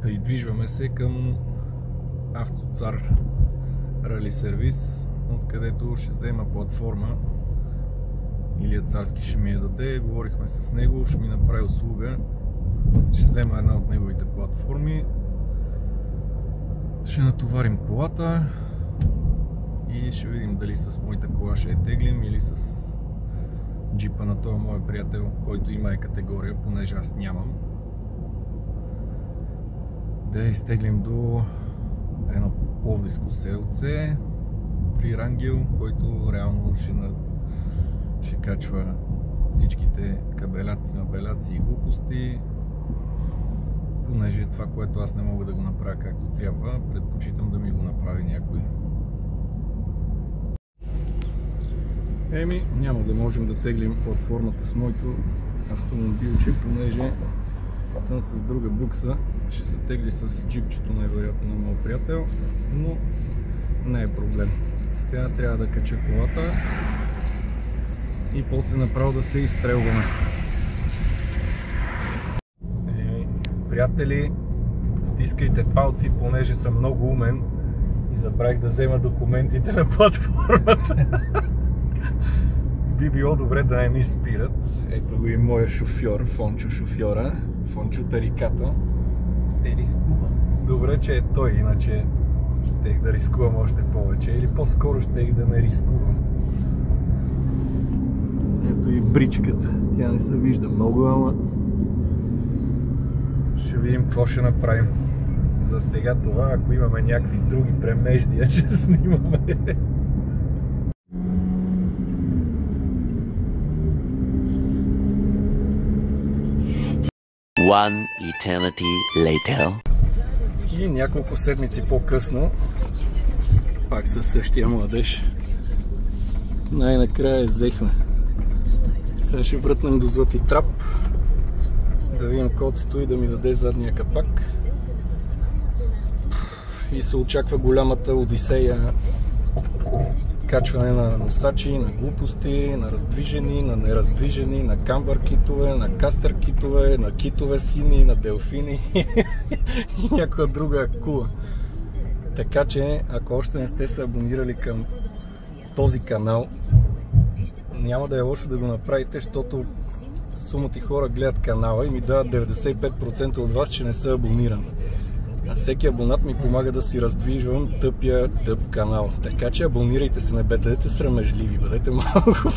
Придвижваме се към Автоцар Рали сервис, откъдето ще взема платформа. Илия Царски ще ми я даде, говорихме с него, ще ми направи услуга. Ще взема една от неговите платформи, ще натоварим колата и ще видим дали с моята кола ще я теглим или с джипа на този мой приятел, който има и категория, понеже аз нямам. Да я изтеглим до едно пловдивско селце при Рангел, който реално ще качва всичките кабеляци, мабеляци и глупости. Понеже това, което аз не мога да го направя както трябва, предпочитам да ми го направи някой. Няма да можем да теглим платформата с моето автомобилче, понеже съм с друга букса. Ще се тегли с джипчето най-вероятно на моят приятел, но не е проблем. Сега трябва да кача колата и после направо да се изстрелваме. Приятели, стискайте палци, понеже съм много умен и забравих да взема документите на платформата. Би било добре да не ни спират. Ето го и моя шофьор, Фончо шофьора, Фончо Тариката. Ще рискувам. Добре, че е той, иначе щех да рискувам още повече. Или по-скоро щех да не рискувам. Ето и бричката. Тя не се вижда много, ама ще видим какво ще направим. За сега това, ако имаме някакви други премеждия, ще снимаме. One eternity later. И няколко седмици по-късно, пак със същия младеж, най-накрая взехме. Сега ще вратнем до Злати трап, да видим коцето и да ми даде задния капак. И се очаква голямата одисея. Качване на носачи, на глупости, на раздвижени, на нераздвижени, на камбър китове, на кастър китове, на китове сини, на делфини и някоя друга акула. Така че, ако още не сте се абонирали към този канал, няма да е лошо да го направите, защото сумата хора гледат канала и ми дават 95% от вас, че не са абонирани. А всеки абонат ми помага да си раздвижвам тъпия канал. Така че абонирайте се, не бъдете срамежливи, бъдете малко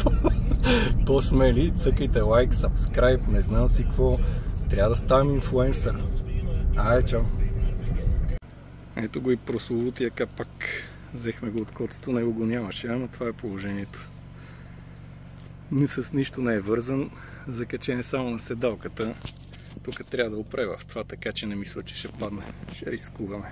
по-смели, цъкайте лайк, сабскрайб, не знам си какво. Трябва да ставам инфлуенсър. Айде, чао! Ето го и прословутия капак. Взехме го от коцето, него го нямаше, ама това е положението. С нищо не е вързан, закачен е само на седалката. Тук трябва да опрева в това, така че не мисля, че ще падне. Ще рискуваме.